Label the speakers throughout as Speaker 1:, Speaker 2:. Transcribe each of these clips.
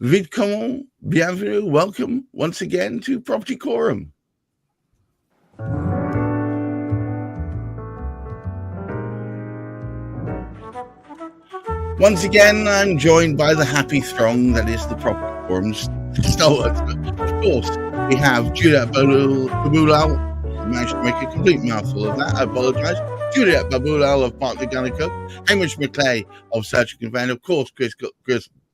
Speaker 1: Vidcomment, bienvenue, welcome once again to Property Quorum. Once again, I'm joined by the happy throng that is the Property Quorum's stalwarts. Of course, we have Juliet Baboolal. I managed to make a complete mouthful of that. I apologise. Juliet Baboolal of Partly Gunnercooke, Hamish McLay of Search and Convey, and of course, Chris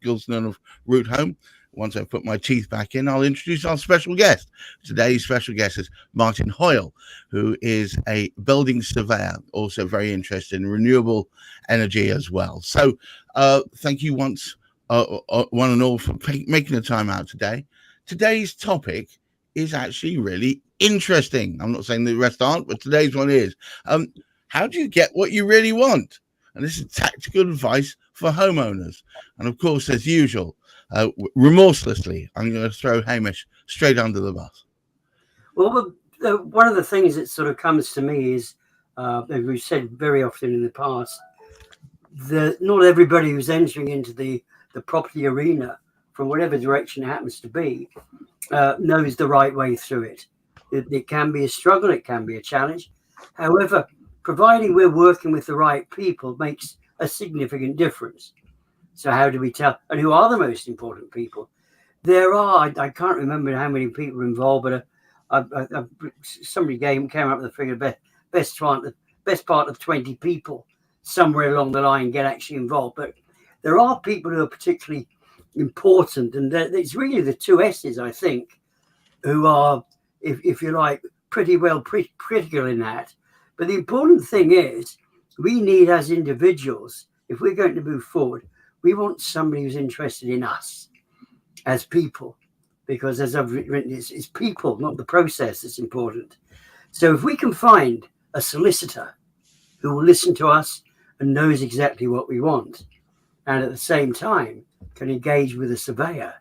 Speaker 1: Gilsenan of Root Home. Once I put my teeth back in, I'll introduce our special guest. Today's special guest is Martin Hoyle, who is a building surveyor, also very interested in renewable energy as well. So thank you one and all for making the time out today. Today's topic is actually really interesting. I'm not saying the rest aren't, but today's one is. How do you get what you really want? And this is tactical advice for homeowners. And of course, as usual, remorselessly, I'm going to throw Hamish straight under the bus.
Speaker 2: Well, one of the things that sort of comes to me is, as we've said very often in the past, not everybody who's entering into the property arena, from whatever direction it happens to be, knows the right way through it. It can be a struggle, it can be a challenge. However, providing we're working with the right people makes a significant difference. So how do we tell? And who are the most important people? There are, I can't remember how many people are involved, but somebody came up with a figure, best part of 20 people somewhere along the line get actually involved. But there are people who are particularly important, and it's really the two S's, I think, who are, if you like, pretty critical in that. But the important thing is, we need as individuals, if we're going to move forward, we want somebody who's interested in us as people, because as I've written, it's people, not the process that's important. So if we can find a solicitor who will listen to us and knows exactly what we want, and at the same time can engage with a surveyor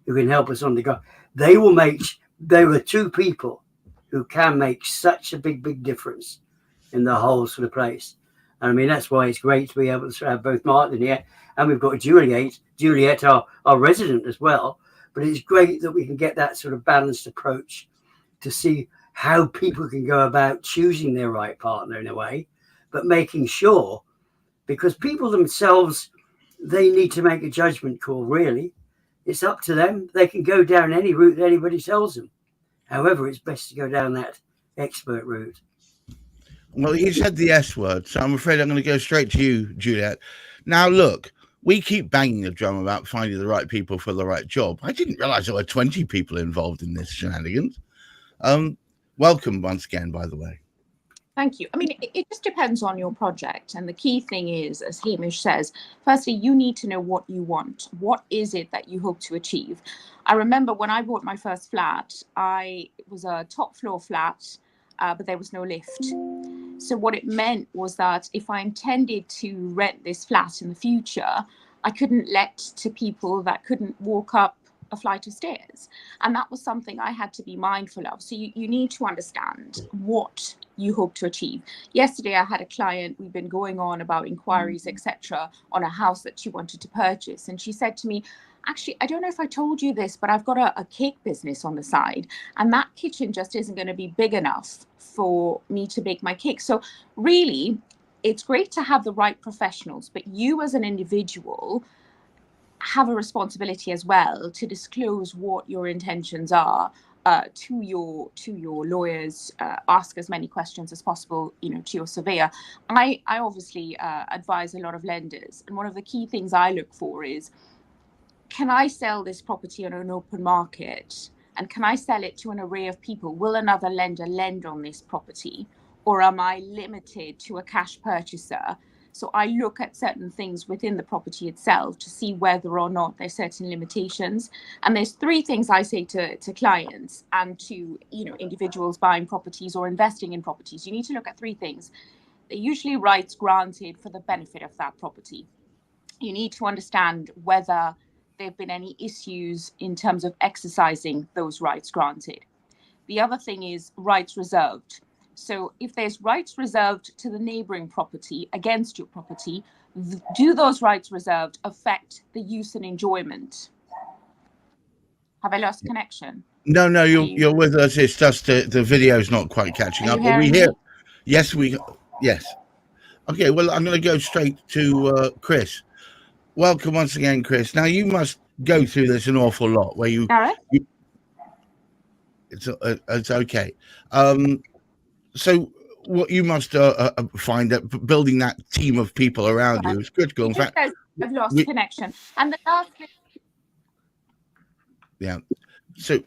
Speaker 2: who can help us on the go, they were two people who can make such a big difference in the whole sort of place. And I mean, that's why it's great to be able to have both Martin here, and we've got Juliet, our resident as well. But it's great that we can get that sort of balanced approach to see how people can go about choosing their right partner in a way, but making sure, because people themselves, they need to make a judgment call, really. It's up to them. They can go down any route that anybody tells them. However, it's best to go down that expert route.
Speaker 1: Well, you said the S word, so I'm afraid I'm going to go straight to you, Juliet. Now, look, we keep banging the drum about finding the right people for the right job. I didn't realize there were 20 people involved in this shenanigans. Welcome once again, by the way.
Speaker 3: Thank you. I mean, it just depends on your project. And the key thing is, as Hamish says, firstly, you need to know what you want. What is it that you hope to achieve? I remember when I bought my first flat, it was a top floor flat, but there was no lift. So what it meant was that if I intended to rent this flat in the future, I couldn't let to people that couldn't walk up a flight of stairs. And that was something I had to be mindful of. So you need to understand what you hope to achieve. Yesterday, I had a client, we've been going on about inquiries, etc., on a house that she wanted to purchase. And she said to me, actually, I don't know if I told you this, but I've got a cake business on the side, and that kitchen just isn't going to be big enough for me to bake my cake. So really, it's great to have the right professionals, but you as an individual have a responsibility as well to disclose what your intentions are to your lawyers, ask as many questions as possible, to your surveyor. I obviously advise a lot of lenders, and one of the key things I look for is, can I sell this property on an open market? And can I sell it to an array of people? Will another lender lend on this property? Or am I limited to a cash purchaser? So I look at certain things within the property itself to see whether or not there's certain limitations. And there's three things I say to clients and to individuals buying properties or investing in properties. You need to look at three things. They're usually rights granted for the benefit of that property. You need to understand whether there have been any issues in terms of exercising those rights granted. The other thing is rights reserved. So if there's rights reserved to the neighbouring property against your property, do those rights reserved affect the use and enjoyment Have I lost connection?
Speaker 1: No, you're with us. It's just the video's not quite catching up. But we hear. Yes, yes. Okay, well, I'm going to go straight to Chris. Welcome once again, Chris. Now, you must go through this an awful lot where
Speaker 3: Gareth?
Speaker 1: It's okay. So what you must find that building that team of people around you is critical. In fact,
Speaker 3: I've lost connection. And the last thing.
Speaker 1: Yeah. So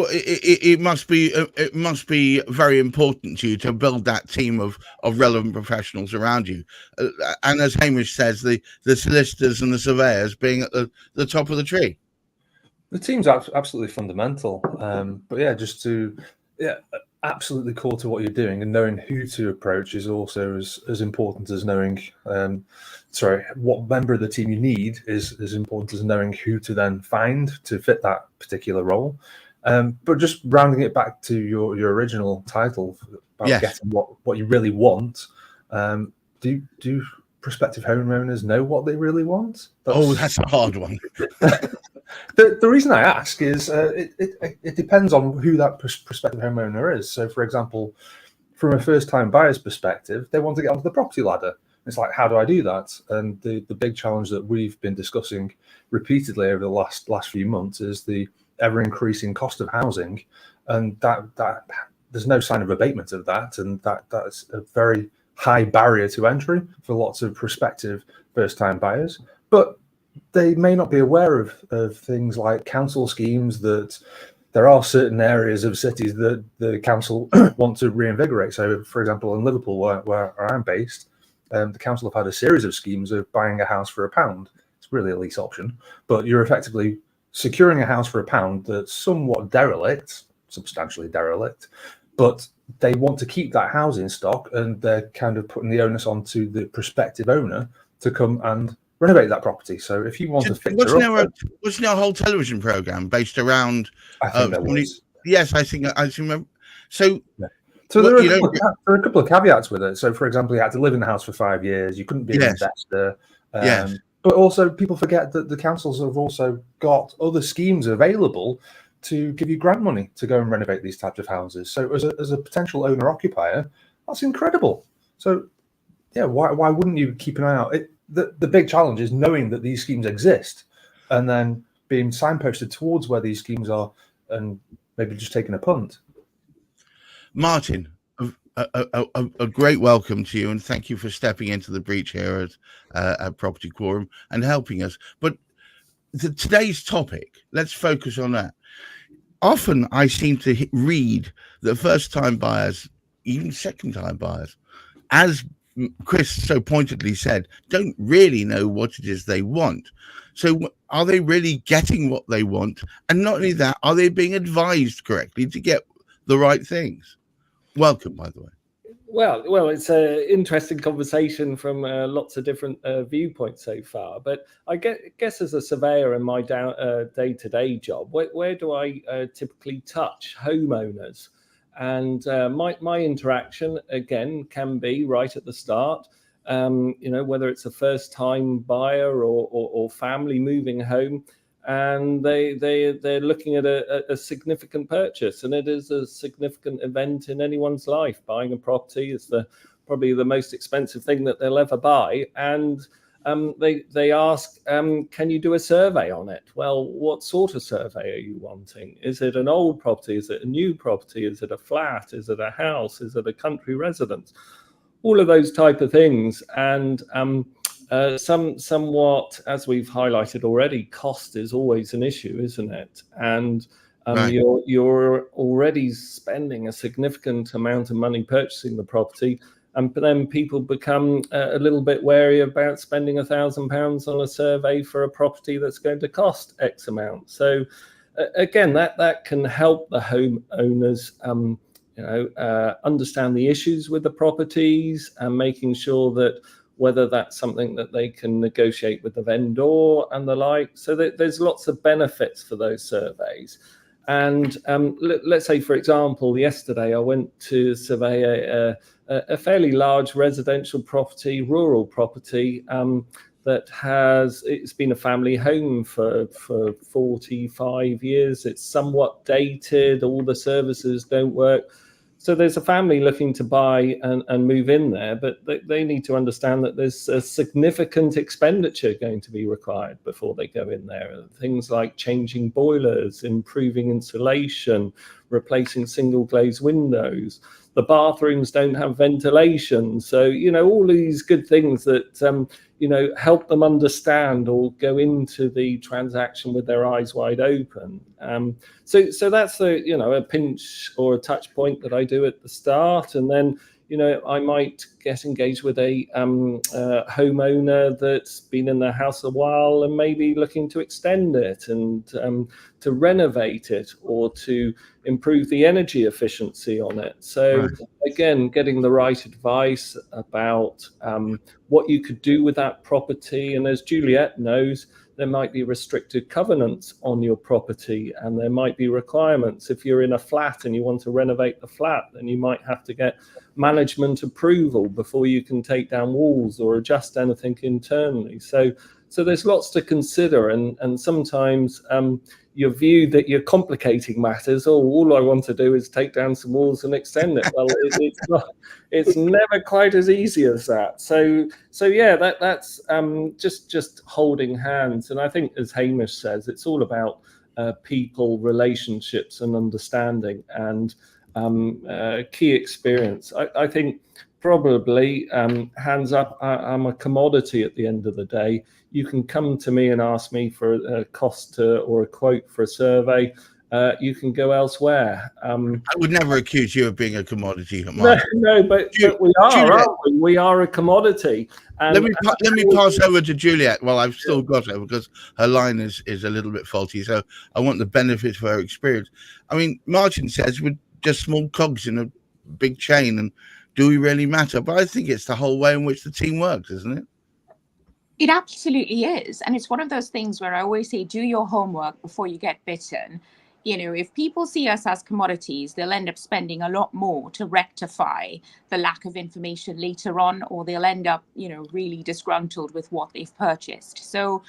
Speaker 1: it must be very important to you to build that team of relevant professionals around you, and as Hamish says, the solicitors and the surveyors being at the top of the tree.
Speaker 4: The team's absolutely fundamental, but absolutely core to what you're doing, and knowing who to approach is also as important as knowing what member of the team you need is as important as knowing who to then find to fit that particular role. But just rounding it back to your original title about getting what you really want, do prospective homeowners know what they really want?
Speaker 1: That's a hard one.
Speaker 4: The reason I ask is it depends on who that prospective homeowner is. So, for example, from a first-time buyer's perspective, they want to get onto the property ladder. It's like, how do I do that? And the big challenge that we've been discussing repeatedly over the last few months is the ever-increasing cost of housing, and that there's no sign of abatement of that, and that's a very high barrier to entry for lots of prospective first-time buyers. But they may not be aware of things like council schemes, that there are certain areas of cities that the council want to reinvigorate. So, for example, in Liverpool, where I'm based, the council have had a series of schemes of buying a house for £1. It's really a lease option, but you're effectively securing a house for £1 that's somewhat derelict, substantially derelict, but they want to keep that housing stock, and they're kind of putting the onus onto the prospective owner to come and renovate that property. So if you want to fix
Speaker 1: wasn't there a whole television program based around?
Speaker 4: I think there was.
Speaker 1: Yes, I remember. So. Yeah.
Speaker 4: So there are a couple of caveats with it. So, for example, you had to live in the house for 5 years. You couldn't be an investor. But also, people forget that the councils have also got other schemes available to give you grant money to go and renovate these types of houses. So, as a potential owner-occupier, that's incredible. So, yeah, why wouldn't you keep an eye out? The big challenge is knowing that these schemes exist, and then being signposted towards where these schemes are, and maybe just taking a punt.
Speaker 1: Martin, a great welcome to you, and thank you for stepping into the breach here at Property Quorum and helping us. But today's topic, let's focus on that. Often I seem to read that first-time buyers, even second-time buyers, as Chris so pointedly said, don't really know what it is they want. So are they really getting what they want? And not only that, are they being advised correctly to get the right things? Welcome, by the way.
Speaker 5: Well, it's an interesting conversation from lots of different viewpoints so far. But I guess as a surveyor in my day-to-day job, where do I typically touch homeowners? And my interaction, again, can be right at the start, whether it's a first-time buyer or family moving home, and they're looking at a significant purchase, and it is a significant event in anyone's life. Buying a property is probably the most expensive thing that they'll ever buy, and they ask, can you do a survey on it? Well, what sort of survey are you wanting? Is it an old property? Is it a new property? Is it a flat? Is it a house? Is it a country residence? All of those type of things, and somewhat, as we've highlighted already, cost is always an issue, isn't it? And right. You're already spending a significant amount of money purchasing the property, but then people become a little bit wary about spending £1,000 on a survey for a property that's going to cost X amount. So again, that can help the homeowners understand the issues with the properties, and making sure that whether that's something that they can negotiate with the vendor and the like. So there's lots of benefits for those surveys. And let's say, for example, yesterday I went to survey a fairly large residential property, rural property, it's been a family home for 45 years. It's somewhat dated. All the services don't work. So there's a family looking to buy and move in there, but they need to understand that there's a significant expenditure going to be required before they go in there. Things like changing boilers, improving insulation, replacing single glazed windows. The bathrooms don't have ventilation. So, all these good things that, help them understand or go into the transaction with their eyes wide open. So that's a pinch or a touch point that I do at the start. And then, I might get engaged with a homeowner that's been in their house a while and maybe looking to extend it and to renovate it or to improve the energy efficiency on it. So again, getting the right advice about what you could do with that property. And as Juliet knows, there might be restricted covenants on your property and there might be requirements. If you're in a flat and you want to renovate the flat, then you might have to get management approval before you can take down walls or adjust anything internally. So there's lots to consider, and sometimes your view that you're complicating matters. All I want to do is take down some walls and extend it. Well, it's never quite as easy as that. So yeah, that's just holding hands. And I think, as Hamish says, it's all about people, relationships, and understanding, and key experience. I think probably hands up, I'm a commodity at the end of the day. You can come to me and ask me for a cost or a quote for a survey. You can go elsewhere.
Speaker 1: I would never accuse you of being a commodity, Mark.
Speaker 5: No, but we are, Juliet, aren't we? We are a commodity.
Speaker 1: Let me pass over to Juliet while I've still got her, because her line is a little bit faulty. So I want the benefit of her experience. I mean, Martin says we're just small cogs in a big chain, and do we really matter? But I think it's the whole way in which the team works, isn't it?
Speaker 3: It absolutely is. And it's one of those things where I always say, do your homework before you get bitten. If people see us as commodities, they'll end up spending a lot more to rectify the lack of information later on, or they'll end up, really disgruntled with what they've purchased. So,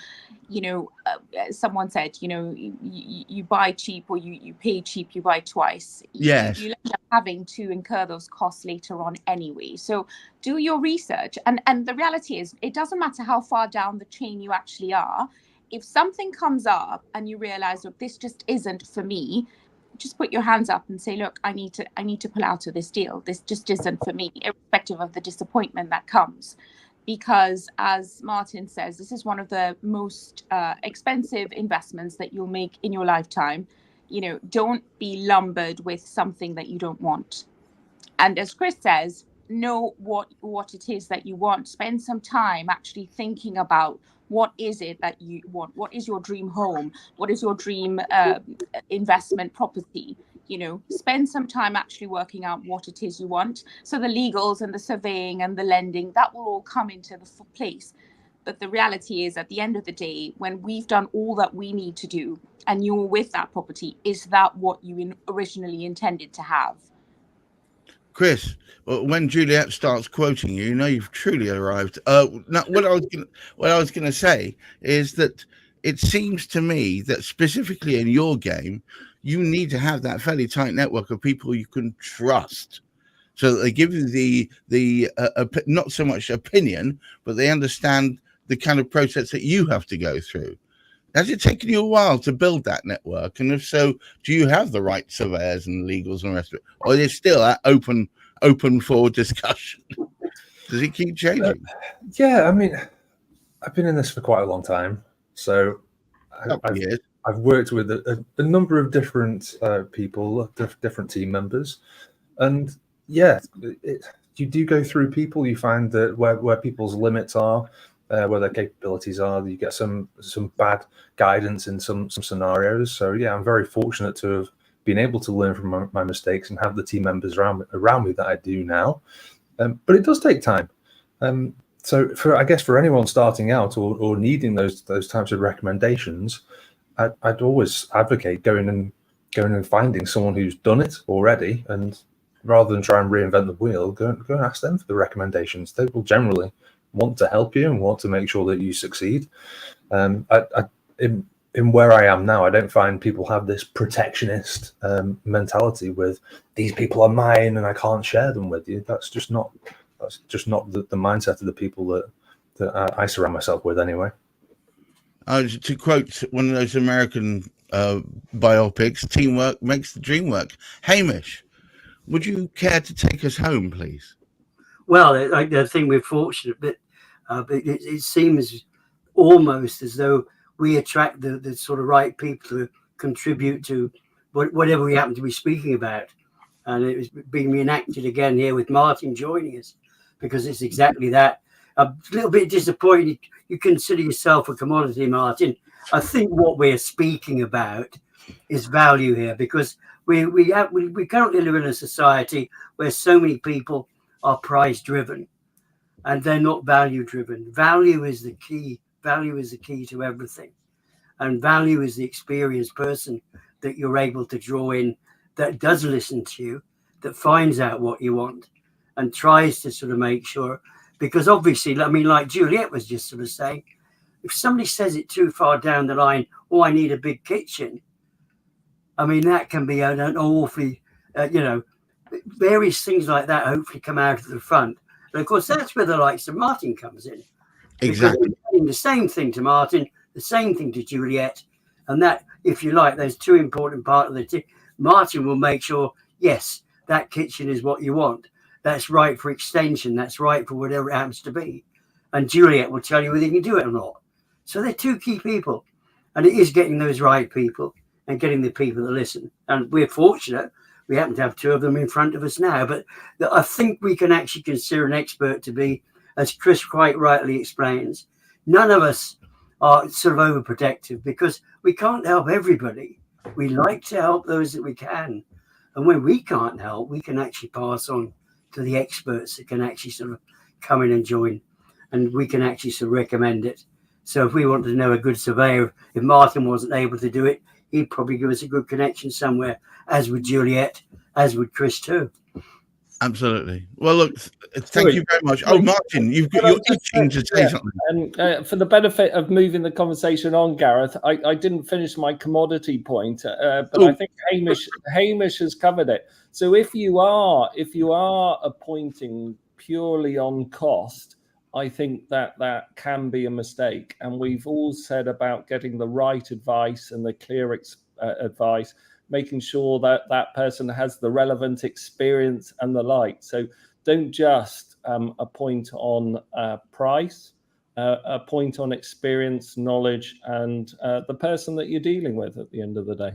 Speaker 3: someone said, you buy cheap or you pay cheap, you buy twice.
Speaker 1: Yes.
Speaker 3: You end up having to incur those costs later on anyway. So do your research. And the reality is, it doesn't matter how far down the chain you actually are. If something comes up and you realize, look, this just isn't for me, just put your hands up and say, look, I need to pull out of this deal. This just isn't for me, irrespective of the disappointment that comes. Because as Martin says, this is one of the most expensive investments that you'll make in your lifetime. Don't be lumbered with something that you don't want. And as Chris says, know what it is that you want. Spend some time actually thinking about, what is it that you want? What is your dream home? What is your dream investment property? Spend some time actually working out what it is you want. So the legals and the surveying and the lending, that will all come into the place. But the reality is, at the end of the day, when we've done all that we need to do and you're with that property, is that what you originally intended to have?
Speaker 1: Chris, when Juliet starts quoting you, you've truly arrived. Now, what I was going to say is that it seems to me that specifically in your game, you need to have that fairly tight network of people you can trust, so that they give you the not so much opinion, but they understand the kind of process that you have to go through. Has it taken you a while to build that network? And if so, do you have the right surveyors and legals and the rest of it? Or is it still open for discussion? Does it keep changing?
Speaker 4: Yeah, I mean, I've been in this for quite a long time. So I've worked with a number of different people, different team members. And yeah, you do go through people. You find that where people's limits are, where their capabilities are, you get some bad guidance in some scenarios. So yeah, I'm very fortunate to have been able to learn from my mistakes and have the team members around me that I do now. But it does take time. So I guess for anyone starting out or needing those types of recommendations, I'd always advocate going and finding someone who's done it already, and rather than try and reinvent the wheel, go and ask them for the recommendations. They will generally want to help you and want to make sure that you succeed. In where I am now, I don't find people have this protectionist mentality with these people are mine and I can't share them with you. That's just not the mindset of the people that I surround myself with anyway.
Speaker 1: To quote one of those American biopics, teamwork makes the dream work. Hamish, would you care to take us home, please?
Speaker 2: Well, I think we're fortunate, but it seems almost as though we attract the sort of right people to contribute to whatever we happen to be speaking about. And it was being reenacted again here with Martin joining us, because it's exactly that. A little bit disappointed you consider yourself a commodity, Martin. I think what we're speaking about is value here, because we currently live in a society where so many people are price driven and they're not value driven. Value is the key. Value is the key to everything. And value is the experienced person that you're able to draw in, that does listen to you, that finds out what you want and tries to sort of make sure. Because obviously, I mean, like Juliet was just sort of saying, if somebody says it too far down the line, oh, I need a big kitchen. I mean, that can be an awfully, various things like that hopefully come out of the front. And of course, that's where the likes of Martin comes in.
Speaker 1: Exactly.
Speaker 2: The same thing to Martin, the same thing to Juliet. And that, if you like, those two important parts of the team. Martin will make sure, yes, that kitchen is what you want. That's right for extension. That's right for whatever it happens to be. And Juliet will tell you whether you can do it or not. So they're two key people. And it is getting those right people and getting the people that listen. And we're fortunate. We happen to have two of them in front of us now. But I think we can actually consider an expert to be, as Chris quite rightly explains, none of us are sort of overprotective, because we can't help everybody. We like to help those that we can. And when we can't help, we can actually pass on to the experts that can actually sort of come in and join, and we can actually sort of recommend it. So if we want to know a good surveyor, if Martin wasn't able to do it, he'd probably give us a good connection somewhere, as would Juliet, as would Chris too.
Speaker 1: Absolutely. Well, look, thank you very much. Oh, Martin, you're itching to say something.
Speaker 5: And for the benefit of moving the conversation on, Gareth, I didn't finish my commodity point, but I think Hamish has covered it. So if you are appointing purely on cost, I think that can be a mistake. And we've all said about getting the right advice and the clear advice, making sure that that person has the relevant experience and the like. So don't just appoint on price, appoint on experience, knowledge, and the person that you're dealing with at the end of the day.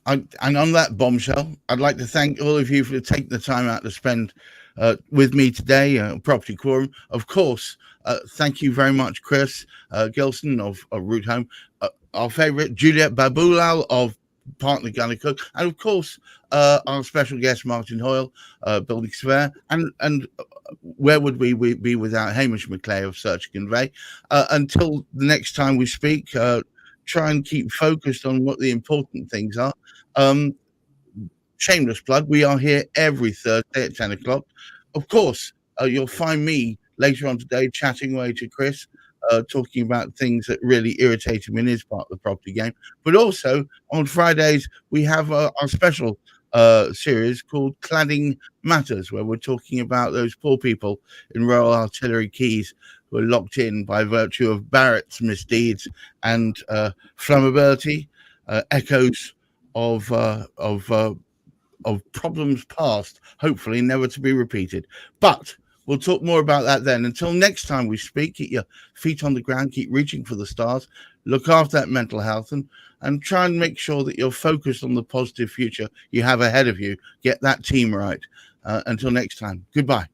Speaker 1: And on that bombshell, I'd like to thank all of you for taking the time out to spend with me today, Property Quorum. Of course, thank you very much, Chris Gilsenan of Root Home, our favourite, Juliet Baboolal of Partner gunnercooke, and of course our special guest Martin Hoyle, building surveyor, and where would we be without Hamish McLay of Search Convey? Until the next time we speak, try and keep focused on what the important things are. Shameless plug, we are here every Thursday at 10 o'clock. Of course, you'll find me later on today chatting away to Chris, talking about things that really irritate him in his part of the property game. But also on Fridays, we have our special series called Cladding Matters, where we're talking about those poor people in Royal Artillery Quays who are locked in by virtue of Barrett's misdeeds and flammability, echoes of problems past, hopefully never to be repeated. But we'll talk more about that then. Until next time we speak, keep your feet on the ground, keep reaching for the stars, look after that mental health, and try and make sure that you're focused on the positive future you have ahead of you. Get that team right. Until next time, goodbye.